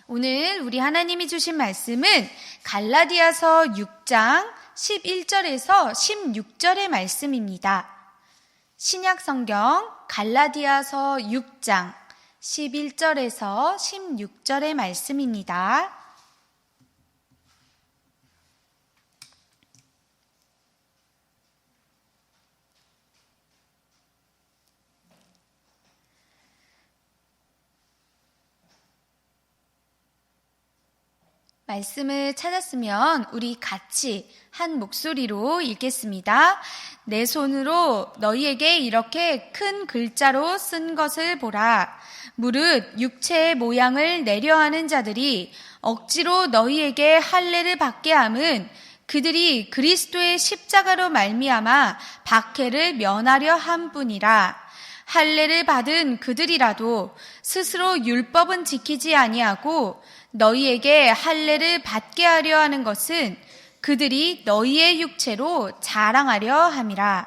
오늘 우리 하나님이 주신 말씀은 갈라디아서 6장 11절에서 16절의 말씀입니다. 신약 성경 갈라디아서 6장 11절에서 16절의 말씀입니다. 말씀을 찾았으면 우리 같이 한 목소리로 읽겠습니다. 내 손으로 너희에게 이렇게 큰 글자로 쓴 것을 보라. 무릇 육체의 모양을 내려하는 자들이 억지로 너희에게 할례를 받게 함은 그들이 그리스도의 십자가로 말미암아 박해를 면하려 함뿐이라. 할례를 받은 그들이라도 스스로 율법은 지키지 아니하고 너희에게 할례를 받게 하려 하는 것은 그들이 너희의 육체로 자랑하려 함이라.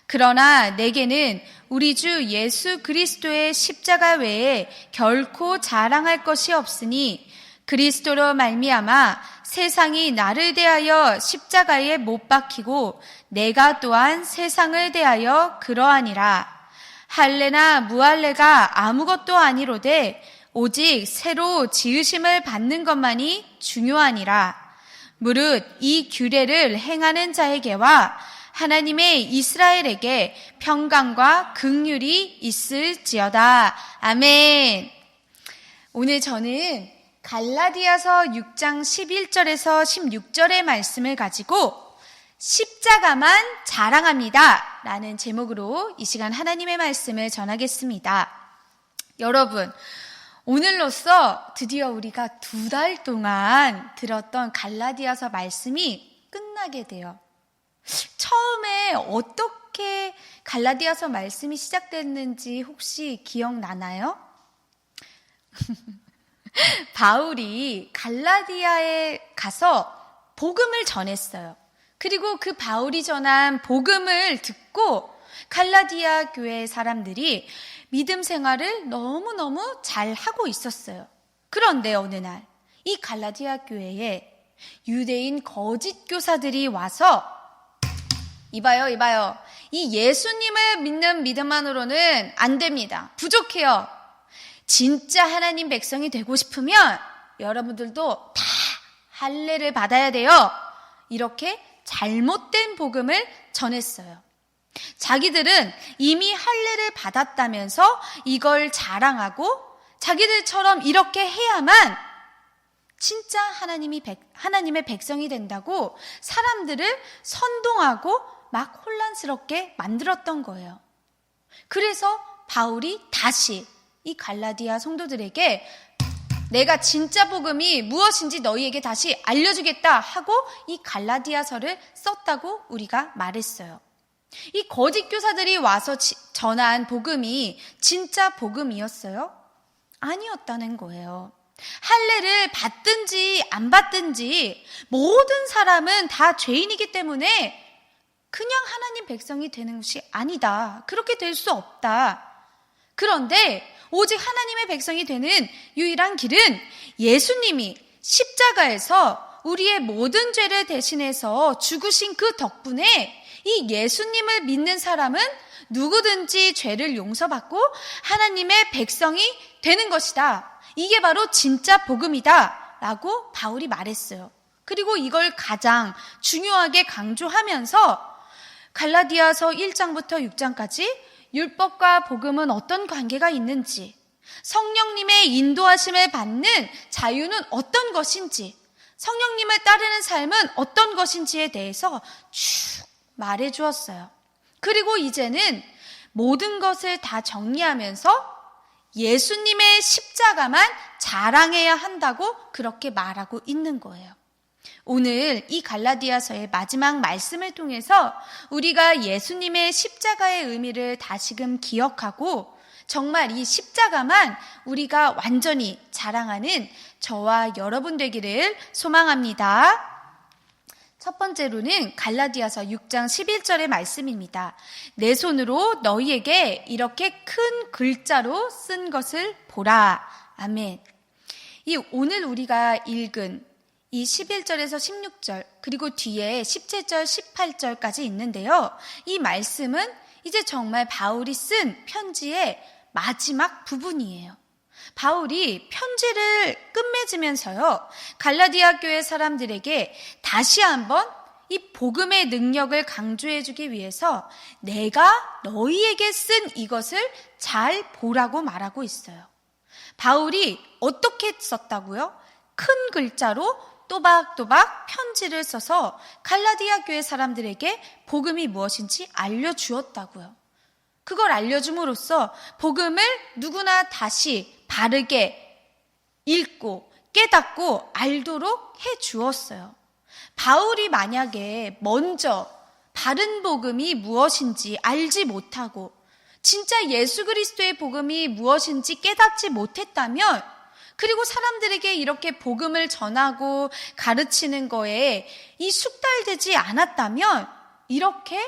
그러나 내게는 우리 주 예수 그리스도의 십자가 외에 결코 자랑할 것이 없으니 그리스도로 말미암아 세상이 나를 대하여 십자가에 못 박히고 내가 또한 세상을 대하여 그러하니라. 할례나 무할례가 아무것도 아니로되 오직 새로 지으심을 받는 것만이 중요하니라. 무릇 이 규례를 행하는 자에게와 하나님의 이스라엘에게 평강과 긍휼이 있을지어다. 아멘. 오늘 저는 갈라디아서 6장 11절에서 16절의 말씀을 가지고 십자가만 자랑합니다 라는 제목으로 이 시간 하나님의 말씀을 전하겠습니다. 여러분, 오늘로써 드디어 우리가 2달 동안 들었던 갈라디아서 말씀이 끝나게 돼요. 처음에 어떻게 갈라디아서 말씀이 시작됐는지 혹시 기억나나요? 바울이 갈라디아에 가서 복음을 전했어요. 그리고 그 바울이 전한 복음을 듣고 갈라디아 교회 사람들이 믿음 생활을 너무너무 잘 하고 있었어요. 그런데 어느 날 이 갈라디아 교회에 유대인 거짓 교사들이 와서 이봐요. 이 예수님을 믿는 믿음만으로는 안 됩니다. 부족해요. 진짜 하나님 백성이 되고 싶으면 여러분들도 다 할례를 받아야 돼요. 이렇게 잘못된 복음을 전했어요. 자기들은 이미 할례를 받았다면서 이걸 자랑하고 자기들처럼 이렇게 해야만 진짜 하나님의 백성이 된다고 사람들을 선동하고 막 혼란스럽게 만들었던 거예요. 그래서 바울이 다시 이 갈라디아 성도들에게 내가 진짜 복음이 무엇인지 너희에게 다시 알려주겠다 하고 이 갈라디아서를 썼다고 우리가 말했어요. 이 거짓 교사들이 와서 전한 복음이 진짜 복음이었어요? 아니었다는 거예요. 할례를 받든지 안 받든지 모든 사람은 다 죄인이기 때문에 그냥 하나님 백성이 되는 것이 아니다. 그렇게 될 수 없다. 그런데 오직 하나님의 백성이 되는 유일한 길은 예수님이 십자가에서 우리의 모든 죄를 대신해서 죽으신 그 덕분에 이 예수님을 믿는 사람은 누구든지 죄를 용서받고 하나님의 백성이 되는 것이다. 이게 바로 진짜 복음이다 라고 바울이 말했어요. 그리고 이걸 가장 중요하게 강조하면서 갈라디아서 1장부터 6장까지 율법과 복음은 어떤 관계가 있는지, 성령님의 인도하심을 받는 자유는 어떤 것인지, 성령님을 따르는 삶은 어떤 것인지에 대해서 쭉 말해 주었어요. 그리고 이제는 모든 것을 다 정리하면서 예수님의 십자가만 자랑해야 한다고 그렇게 말하고 있는 거예요. 오늘 이 갈라디아서의 마지막 말씀을 통해서 우리가 예수님의 십자가의 의미를 다시금 기억하고 정말 이 십자가만 우리가 완전히 자랑하는 저와 여러분 되기를 소망합니다. 첫 번째로는 갈라디아서 6장 11절의 말씀입니다. 내 손으로 너희에게 이렇게 큰 글자로 쓴 것을 보라. 아멘. 오늘 우리가 읽은 이 11절에서 16절 그리고 뒤에 17절, 18절까지 있는데요. 이 말씀은 이제 정말 바울이 쓴 편지의 마지막 부분이에요. 바울이 편지를 끝맺으면서요, 갈라디아 교회 사람들에게 다시 한번 이 복음의 능력을 강조해주기 위해서 내가 너희에게 쓴 이것을 잘 보라고 말하고 있어요. 바울이 어떻게 썼다고요? 큰 글자로 또박또박 편지를 써서 갈라디아 교회 사람들에게 복음이 무엇인지 알려주었다고요. 그걸 알려줌으로써 복음을 누구나 다시 바르게 읽고 깨닫고 알도록 해주었어요. 바울이 만약에 먼저 바른 복음이 무엇인지 알지 못하고 진짜 예수 그리스도의 복음이 무엇인지 깨닫지 못했다면, 그리고 사람들에게 이렇게 복음을 전하고 가르치는 거에 이 숙달되지 않았다면 이렇게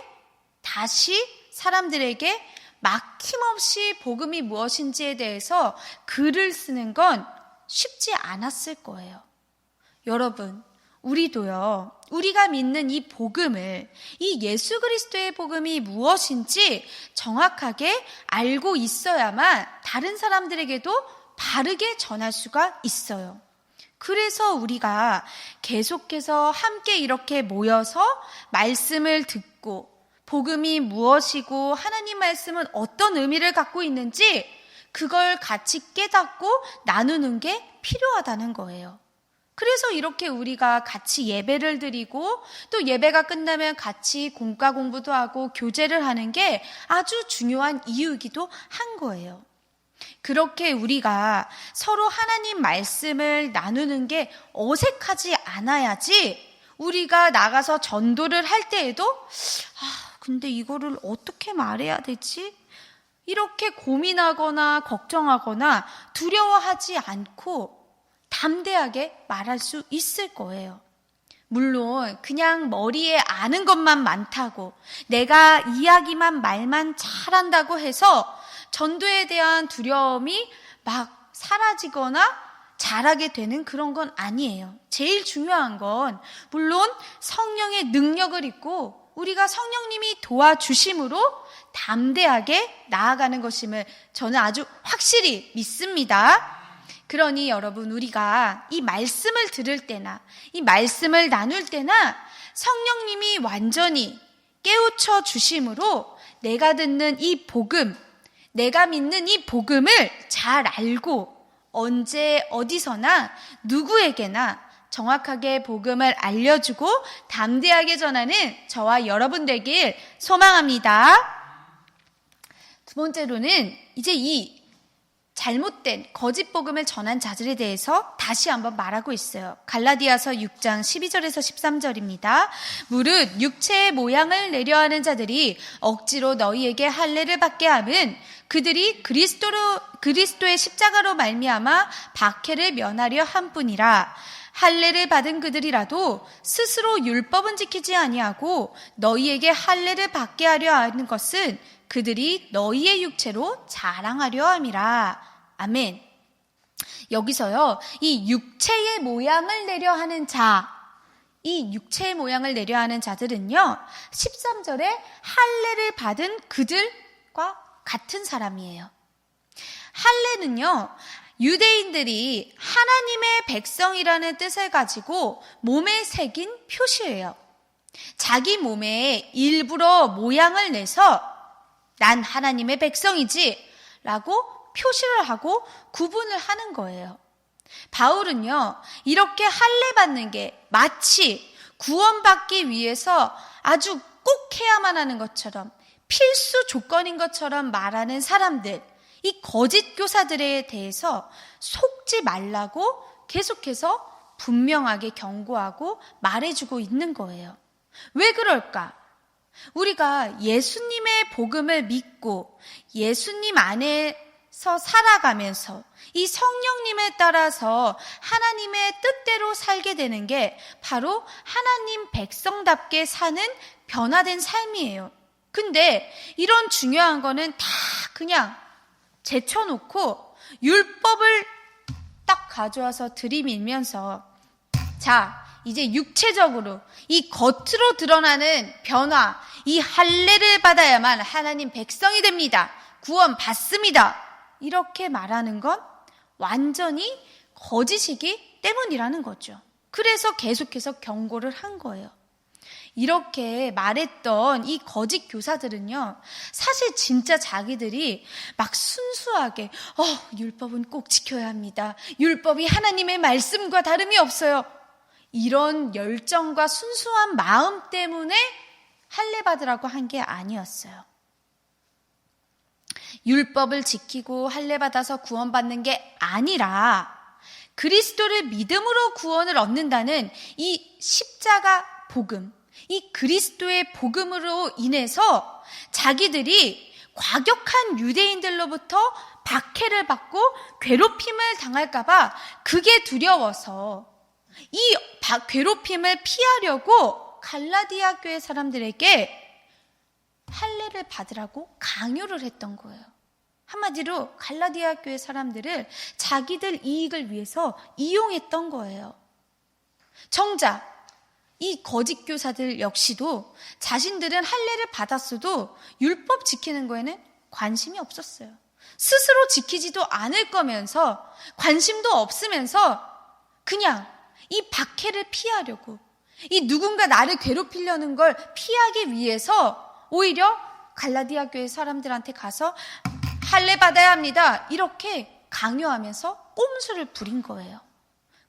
다시 사람들에게 막힘없이 복음이 무엇인지에 대해서 글을 쓰는 건 쉽지 않았을 거예요. 여러분, 우리도요, 우리가 믿는 이 복음을, 이 예수 그리스도의 복음이 무엇인지 정확하게 알고 있어야만 다른 사람들에게도 바르게 전할 수가 있어요. 그래서 우리가 계속해서 함께 이렇게 모여서 말씀을 듣고 복음이 무엇이고 하나님 말씀은 어떤 의미를 갖고 있는지 그걸 같이 깨닫고 나누는 게 필요하다는 거예요. 그래서 이렇게 우리가 같이 예배를 드리고 또 예배가 끝나면 같이 공과 공부도 하고 교제를 하는 게 아주 중요한 이유이기도 한 거예요. 그렇게 우리가 서로 하나님 말씀을 나누는 게 어색하지 않아야지 우리가 나가서 전도를 할 때에도 근데 이거를 어떻게 말해야 되지? 이렇게 고민하거나 걱정하거나 두려워하지 않고 담대하게 말할 수 있을 거예요. 물론 그냥 머리에 아는 것만 많다고 내가 이야기만 말만 잘한다고 해서 전도에 대한 두려움이 막 사라지거나 잘하게 되는 그런 건 아니에요. 제일 중요한 건 물론 성령의 능력을 입고 우리가 성령님이 도와주심으로 담대하게 나아가는 것임을 저는 아주 확실히 믿습니다. 그러니 여러분, 우리가 이 말씀을 들을 때나 이 말씀을 나눌 때나 성령님이 완전히 깨우쳐 주심으로 내가 듣는 이 복음, 내가 믿는 이 복음을 잘 알고 언제 어디서나 누구에게나 정확하게 복음을 알려주고 담대하게 전하는 저와 여러분 되길 소망합니다. 두 번째로는 이제 이 잘못된 거짓 복음을 전한 자들에 대해서 다시 한번 말하고 있어요. 갈라디아서 6장 12절에서 13절입니다. 무릇 육체의 모양을 내려하는 자들이 억지로 너희에게 할례를 받게 함은 그들이 그리스도의 십자가로 말미암아 박해를 면하려 함뿐이라. 할례를 받은 그들이라도 스스로 율법은 지키지 아니하고 너희에게 할례를 받게 하려 하는 것은 그들이 너희의 육체로 자랑하려 함이라. 아멘. 여기서요, 이 육체의 모양을 내려 하는 자, 이 육체의 모양을 내려 하는 자들은요, 13절에 할례를 받은 그들과 같은 사람이에요. 할례는요, 유대인들이 하나님의 백성이라는 뜻을 가지고 몸에 새긴 표시예요. 자기 몸에 일부러 모양을 내서 난 하나님의 백성이지 라고 표시를 하고 구분을 하는 거예요. 바울은요, 이렇게 할례 받는 게 마치 구원받기 위해서 아주 꼭 해야만 하는 것처럼 필수 조건인 것처럼 말하는 사람들, 이 거짓 교사들에 대해서 속지 말라고 계속해서 분명하게 경고하고 말해주고 있는 거예요. 왜 그럴까? 우리가 예수님의 복음을 믿고 예수님 안에서 살아가면서 이 성령님에 따라서 하나님의 뜻대로 살게 되는 게 바로 하나님 백성답게 사는 변화된 삶이에요. 근데 이런 중요한 거는 다 그냥 제쳐놓고 율법을 딱 가져와서 들이밀면서 자, 이제 육체적으로 이 겉으로 드러나는 변화, 이 할례를 받아야만 하나님 백성이 됩니다. 구원 받습니다. 이렇게 말하는 건 완전히 거짓이기 때문이라는 거죠. 그래서 계속해서 경고를 한 거예요. 이렇게 말했던 이 거짓 교사들은요, 사실 진짜 자기들이 막 순수하게 율법은 꼭 지켜야 합니다. 율법이 하나님의 말씀과 다름이 없어요. 이런 열정과 순수한 마음 때문에 할례 받으라고 한 게 아니었어요. 율법을 지키고 할례 받아서 구원받는 게 아니라 그리스도를 믿음으로 구원을 얻는다는 이 십자가 복음, 이 그리스도의 복음으로 인해서 자기들이 과격한 유대인들로부터 박해를 받고 괴롭힘을 당할까봐 그게 두려워서 이 괴롭힘을 피하려고 갈라디아 교회 사람들에게 할례를 받으라고 강요를 했던 거예요. 한마디로 갈라디아 교회 사람들을 자기들 이익을 위해서 이용했던 거예요. 정작 이 거짓 교사들 역시도 자신들은 할례를 받았어도 율법 지키는 거에는 관심이 없었어요. 스스로 지키지도 않을 거면서 관심도 없으면서 그냥 이 박해를 피하려고, 이 누군가 나를 괴롭히려는 걸 피하기 위해서 오히려 갈라디아 교회 사람들한테 가서 할례 받아야 합니다, 이렇게 강요하면서 꼼수를 부린 거예요.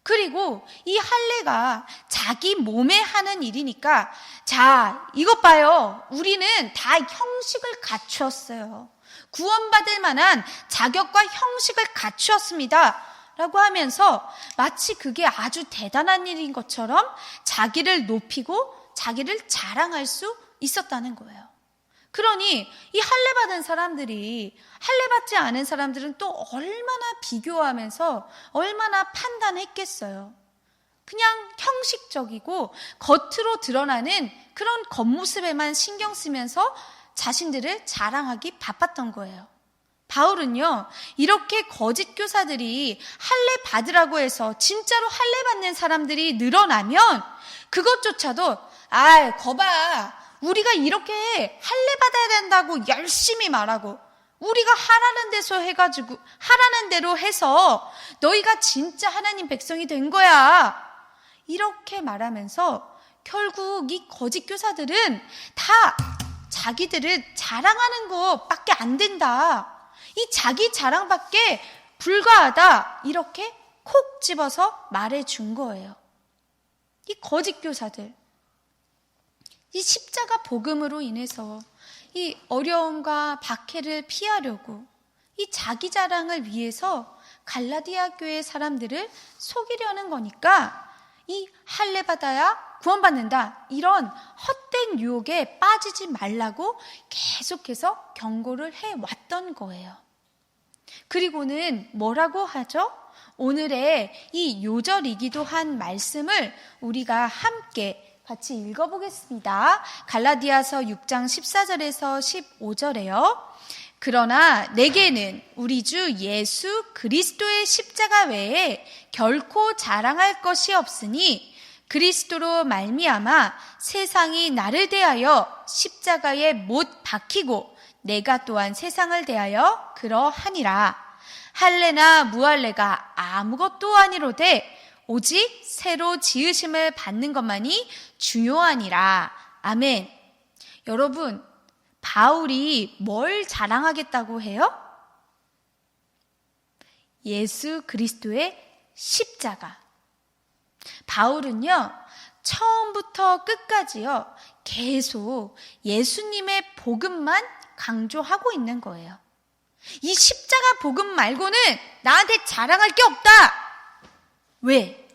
그리고 이 할례가 자기 몸에 하는 일이니까 자, 이것 봐요, 우리는 다 형식을 갖추었어요. 구원받을 만한 자격과 형식을 갖추었습니다 라고 하면서 마치 그게 아주 대단한 일인 것처럼 자기를 높이고 자기를 자랑할 수 있었다는 거예요. 그러니 이 할례 받은 사람들이 할례 받지 않은 사람들은 또 얼마나 비교하면서 얼마나 판단했겠어요. 그냥 형식적이고 겉으로 드러나는 그런 겉모습에만 신경 쓰면서 자신들을 자랑하기 바빴던 거예요. 바울은요, 이렇게 거짓 교사들이 할례 받으라고 해서 진짜로 할례 받는 사람들이 늘어나면 그것조차도 거봐, 우리가 이렇게 할례 받아야 된다고 열심히 말하고 우리가 하라는 데서 해가지고 하라는 대로 해서 너희가 진짜 하나님 백성이 된 거야, 이렇게 말하면서 결국 이 거짓 교사들은 다 자기들을 자랑하는 것밖에 안 된다, 이 자기 자랑밖에 불과하다, 이렇게 콕 집어서 말해준 거예요. 이 거짓 교사들, 이 십자가 복음으로 인해서 이 어려움과 박해를 피하려고 이 자기 자랑을 위해서 갈라디아 교회 사람들을 속이려는 거니까 이 할례 받아야 구원받는다, 이런 헛된 유혹에 빠지지 말라고 계속해서 경고를 해왔던 거예요. 그리고는 뭐라고 하죠? 오늘의 이 요절이기도 한 말씀을 우리가 함께 같이 읽어보겠습니다. 갈라디아서 6장 14절에서 15절에요. 그러나 내게는 우리 주 예수 그리스도의 십자가 외에 결코 자랑할 것이 없으니 그리스도로 말미암아 세상이 나를 대하여 십자가에 못 박히고 내가 또한 세상을 대하여 그러하니라. 할례나 무할례가 아무것도 아니로되 오직 새로 지으심을 받는 것만이 중요하니라. 아멘. 여러분, 바울이 뭘 자랑하겠다고 해요? 예수 그리스도의 십자가. 바울은요, 처음부터 끝까지요, 계속 예수님의 복음만 강조하고 있는 거예요. 이 십자가 복음 말고는 나한테 자랑할 게 없다. 왜?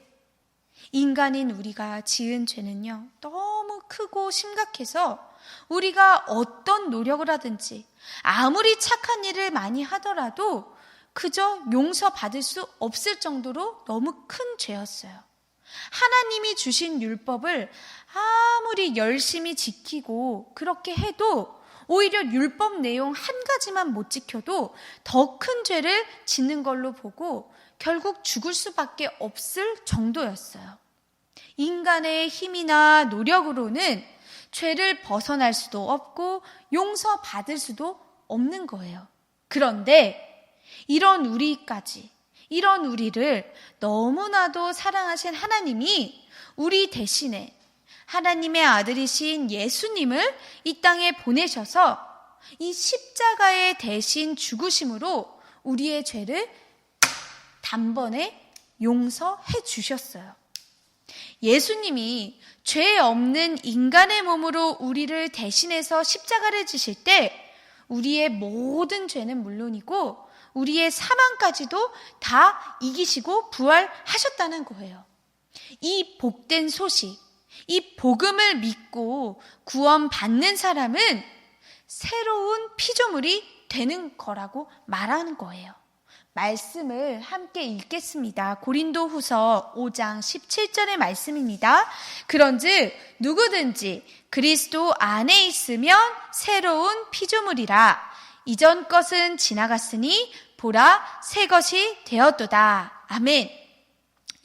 인간인 우리가 지은 죄는요, 너무 크고 심각해서 우리가 어떤 노력을 하든지 아무리 착한 일을 많이 하더라도 그저 용서받을 수 없을 정도로 너무 큰 죄였어요. 하나님이 주신 율법을 아무리 열심히 지키고 그렇게 해도 오히려 율법 내용 한 가지만 못 지켜도 더 큰 죄를 짓는 걸로 보고 결국 죽을 수밖에 없을 정도였어요. 인간의 힘이나 노력으로는 죄를 벗어날 수도 없고 용서받을 수도 없는 거예요. 그런데 이런 우리를 너무나도 사랑하신 하나님이 우리 대신에 하나님의 아들이신 예수님을 이 땅에 보내셔서 이 십자가의 대신 죽으심으로 우리의 죄를 단번에 용서해 주셨어요. 예수님이 죄 없는 인간의 몸으로 우리를 대신해서 십자가를 지실 때 우리의 모든 죄는 물론이고 우리의 사망까지도 다 이기시고 부활하셨다는 거예요. 이 복된 소식, 이 복음을 믿고 구원받는 사람은 새로운 피조물이 되는 거라고 말하는 거예요. 말씀을 함께 읽겠습니다. 고린도후서 5장 17절의 말씀입니다. 그런즉 누구든지 그리스도 안에 있으면 새로운 피조물이라. 이전 것은 지나갔으니 보라 새 것이 되었도다. 아멘.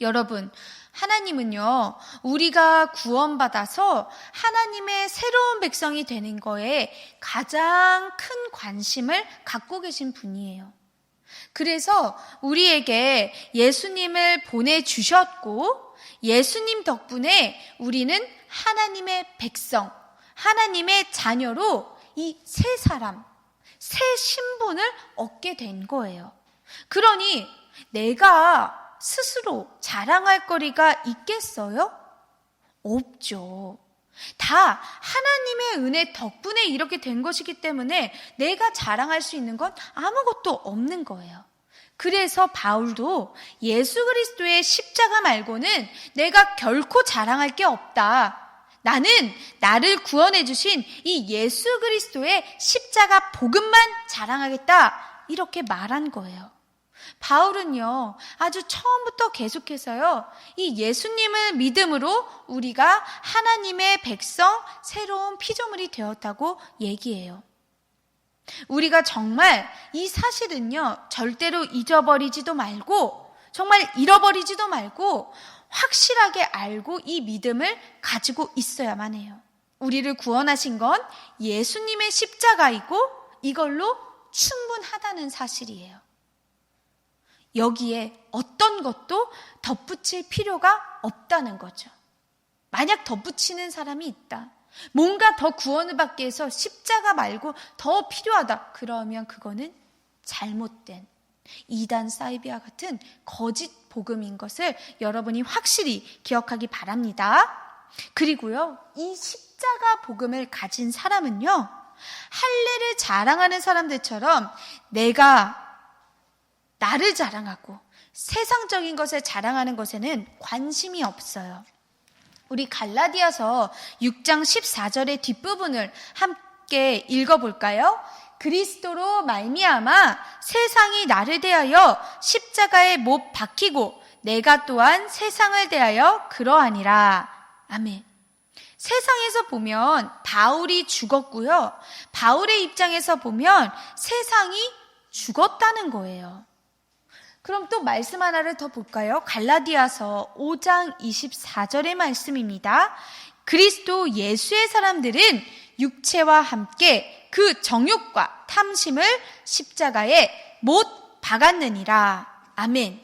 여러분, 하나님은요, 우리가 구원받아서 하나님의 새로운 백성이 되는 거에 가장 큰 관심을 갖고 계신 분이에요. 그래서 우리에게 예수님을 보내주셨고 예수님 덕분에 우리는 하나님의 백성, 하나님의 자녀로 이 새 사람, 새 신분을 얻게 된 거예요. 그러니 내가 스스로 자랑할 거리가 있겠어요? 없죠. 다 하나님의 은혜 덕분에 이렇게 된 것이기 때문에 내가 자랑할 수 있는 건 아무것도 없는 거예요. 그래서 바울도 예수 그리스도의 십자가 말고는 내가 결코 자랑할 게 없다. 나는 나를 구원해 주신 이 예수 그리스도의 십자가 복음만 자랑하겠다. 이렇게 말한 거예요. 바울은요, 아주 처음부터 계속해서요, 이 예수님을 믿음으로 우리가 하나님의 백성, 새로운 피조물이 되었다고 얘기해요. 우리가 정말 이 사실은요, 절대로 잊어버리지도 말고, 정말 잃어버리지도 말고, 확실하게 알고 이 믿음을 가지고 있어야만 해요. 우리를 구원하신 건 예수님의 십자가이고, 이걸로 충분하다는 사실이에요. 여기에 어떤 것도 덧붙일 필요가 없다는 거죠. 만약 덧붙이는 사람이 있다. 뭔가 더 구원을 받기 위해서 십자가 말고 더 필요하다. 그러면 그거는 잘못된 이단 사이비아 같은 거짓 복음인 것을 여러분이 확실히 기억하기 바랍니다. 그리고요, 이 십자가 복음을 가진 사람은요, 할례를 자랑하는 사람들처럼 내가 나를 자랑하고 세상적인 것을 자랑하는 것에는 관심이 없어요. 우리 갈라디아서 6장 14절의 뒷부분을 함께 읽어볼까요? 그리스도로 말미암아 세상이 나를 대하여 십자가에 못 박히고 내가 또한 세상을 대하여 그러하니라. 아멘. 세상에서 보면 바울이 죽었고요. 바울의 입장에서 보면 세상이 죽었다는 거예요. 그럼 또 말씀 하나를 더 볼까요? 갈라디아서 5장 24절의 말씀입니다. 그리스도 예수의 사람들은 육체와 함께 그 정욕과 탐심을 십자가에 못 박았느니라. 아멘.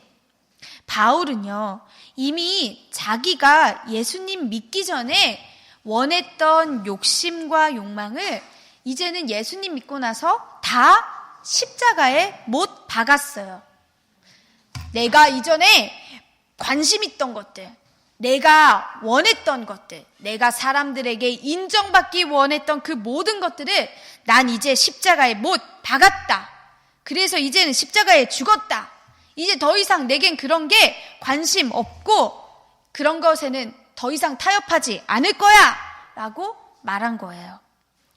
바울은요, 이미 자기가 예수님 믿기 전에 원했던 욕심과 욕망을 이제는 예수님 믿고 나서 다 십자가에 못 박았어요. 내가 이전에 관심 있던 것들, 내가 원했던 것들, 내가 사람들에게 인정받기 원했던 그 모든 것들을 난 이제 십자가에 못 박았다. 그래서 이제는 십자가에 죽었다. 이제 더 이상 내겐 그런 게 관심 없고 그런 것에는 더 이상 타협하지 않을 거야 라고 말한 거예요.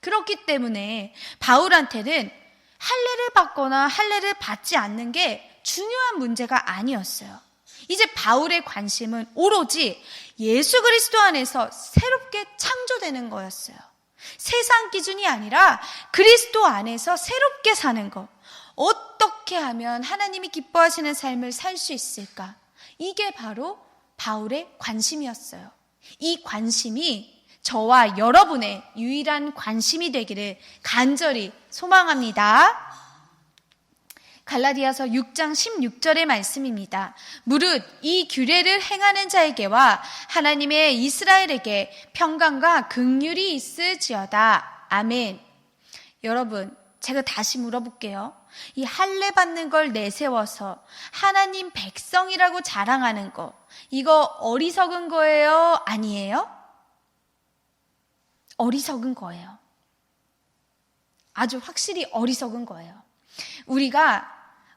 그렇기 때문에 바울한테는 할례를 받거나 할례를 받지 않는 게 중요한 문제가 아니었어요. 이제 바울의 관심은 오로지 예수 그리스도 안에서 새롭게 창조되는 거였어요. 세상 기준이 아니라 그리스도 안에서 새롭게 사는 거. 어떻게 어떻게 하면 하나님이 기뻐하시는 삶을 살 수 있을까? 이게 바로 바울의 관심이었어요. 이 관심이 저와 여러분의 유일한 관심이 되기를 간절히 소망합니다. 갈라디아서 6장 16절의 말씀입니다. 무릇 이 규례를 행하는 자에게와 하나님의 이스라엘에게 평강과 긍휼이 있을지어다. 아멘. 여러분, 제가 다시 물어볼게요. 이 할례 받는 걸 내세워서 하나님 백성이라고 자랑하는 거, 이거 어리석은 거예요? 아니에요? 어리석은 거예요. 아주 확실히 어리석은 거예요.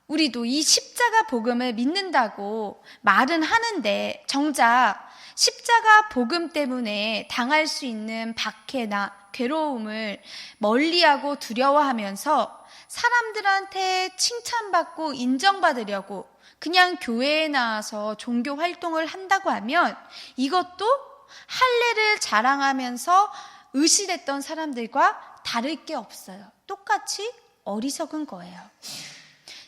우리도 이 십자가 복음을 믿는다고 말은 하는데 정작 십자가 복음 때문에 당할 수 있는 박해나 괴로움을 멀리하고 두려워하면서 사람들한테 칭찬받고 인정받으려고 그냥 교회에 나와서 종교 활동을 한다고 하면 이것도 할례를 자랑하면서 의시됐던 사람들과 다를 게 없어요. 똑같이 어리석은 거예요.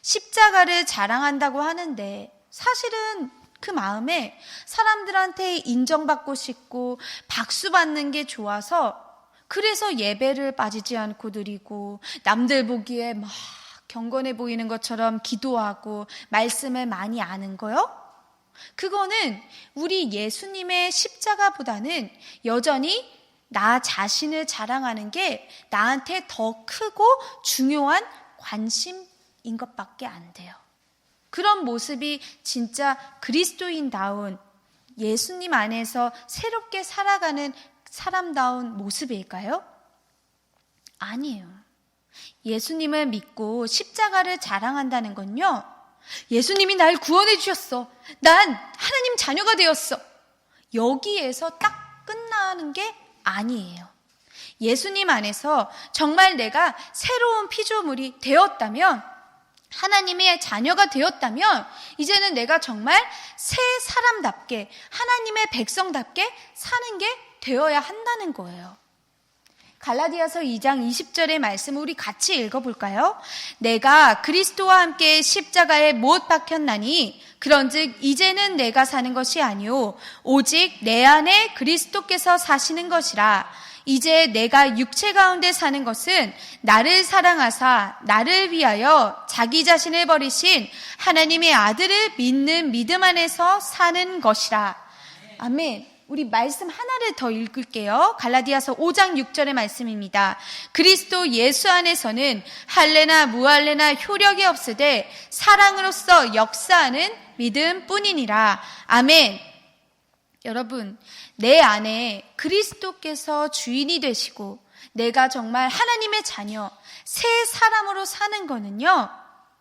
십자가를 자랑한다고 하는데 사실은 그 마음에 사람들한테 인정받고 싶고 박수 받는 게 좋아서 그래서 예배를 빠지지 않고 드리고 남들 보기에 막 경건해 보이는 것처럼 기도하고 말씀을 많이 아는 거요? 그거는 우리 예수님의 십자가보다는 여전히 나 자신을 자랑하는 게 나한테 더 크고 중요한 관심인 것밖에 안 돼요. 그런 모습이 진짜 그리스도인다운 예수님 안에서 새롭게 살아가는 사람다운 모습일까요? 아니에요. 예수님을 믿고 십자가를 자랑한다는 건요, 예수님이 날 구원해 주셨어. 난 하나님 자녀가 되었어. 여기에서 딱 끝나는 게 아니에요. 예수님 안에서 정말 내가 새로운 피조물이 되었다면, 하나님의 자녀가 되었다면 이제는 내가 정말 새 사람답게 하나님의 백성답게 사는 게 되어야 한다는 거예요. 갈라디아서 2장 20절의 말씀 우리 같이 읽어볼까요? 내가 그리스도와 함께 십자가에 못 박혔나니 그런즉 이제는 내가 사는 것이 아니오 오직 내 안에 그리스도께서 사시는 것이라. 이제 내가 육체 가운데 사는 것은 나를 사랑하사 나를 위하여 자기 자신을 버리신 하나님의 아들을 믿는 믿음 안에서 사는 것이라. 아멘. 우리 말씀 하나를 더 읽을게요. 갈라디아서 5장 6절의 말씀입니다. 그리스도 예수 안에서는 할례나 무할례나 효력이 없으되 사랑으로서 역사하는 믿음 뿐이니라. 아멘. 여러분, 내 안에 그리스도께서 주인이 되시고 내가 정말 하나님의 자녀, 새 사람으로 사는 거는요,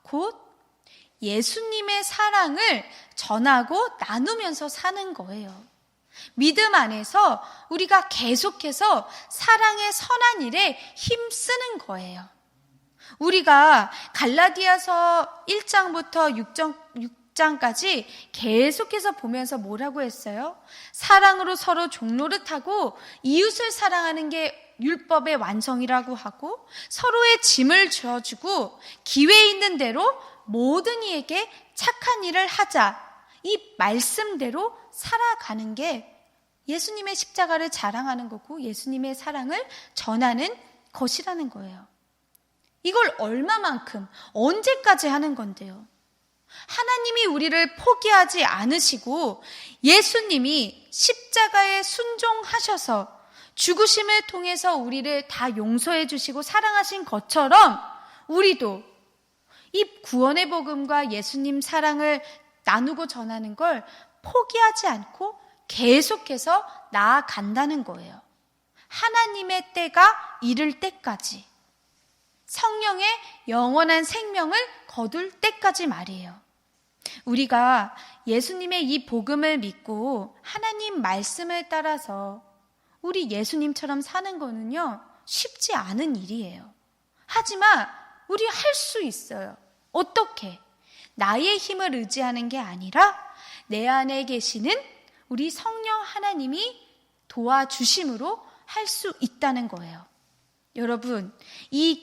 곧 예수님의 사랑을 전하고 나누면서 사는 거예요. 믿음 안에서 우리가 계속해서 사랑의 선한 일에 힘쓰는 거예요. 우리가 갈라디아서 1장부터 6장까지 계속해서 보면서 뭐라고 했어요? 사랑으로 서로 종노릇하고 이웃을 사랑하는 게 율법의 완성이라고 하고 서로의 짐을 져주고 기회 있는 대로 모든 이에게 착한 일을 하자. 이 말씀대로 살아가는 게 예수님의 십자가를 자랑하는 거고 예수님의 사랑을 전하는 것이라는 거예요. 이걸 얼마만큼 언제까지 하는 건데요? 하나님이 우리를 포기하지 않으시고 예수님이 십자가에 순종하셔서 죽으심을 통해서 우리를 다 용서해 주시고 사랑하신 것처럼 우리도 이 구원의 복음과 예수님 사랑을 나누고 전하는 걸 포기하지 않고 계속해서 나아간다는 거예요. 하나님의 때가 이를 때까지, 성령의 영원한 생명을 거둘 때까지 말이에요. 우리가 예수님의 이 복음을 믿고 하나님 말씀을 따라서 우리 예수님처럼 사는 거는요, 쉽지 않은 일이에요. 하지만 우리 할 수 있어요. 어떻게? 나의 힘을 의지하는 게 아니라 내 안에 계시는 우리 성령 하나님이 도와주심으로 할 수 있다는 거예요. 여러분, 이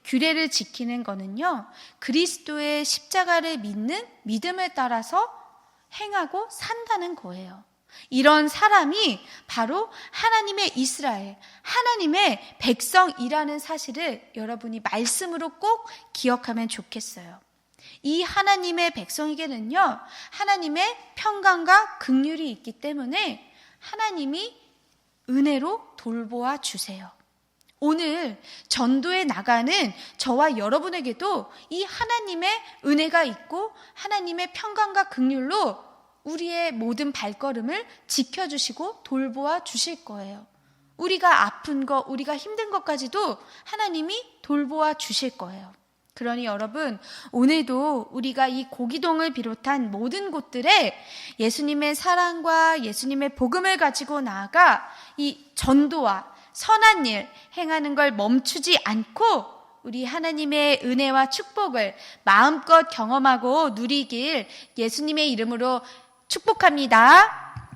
규례를 지키는 거는요, 그리스도의 십자가를 믿는 믿음을 따라서 행하고 산다는 거예요. 이런 사람이 바로 하나님의 이스라엘, 하나님의 백성이라는 사실을 여러분이 말씀으로 꼭 기억하면 좋겠어요. 이 하나님의 백성에게는요, 하나님의 평강과 긍휼이 있기 때문에 하나님이 은혜로 돌보아 주세요. 오늘 전도에 나가는 저와 여러분에게도 이 하나님의 은혜가 있고 하나님의 평강과 긍휼로 우리의 모든 발걸음을 지켜주시고 돌보아 주실 거예요. 우리가 아픈 것, 우리가 힘든 것까지도 하나님이 돌보아 주실 거예요. 그러니 여러분, 오늘도 우리가 이 고기동을 비롯한 모든 곳들에 예수님의 사랑과 예수님의 복음을 가지고 나아가 이 전도와 선한 일 행하는 걸 멈추지 않고 우리 하나님의 은혜와 축복을 마음껏 경험하고 누리길 예수님의 이름으로 축복합니다.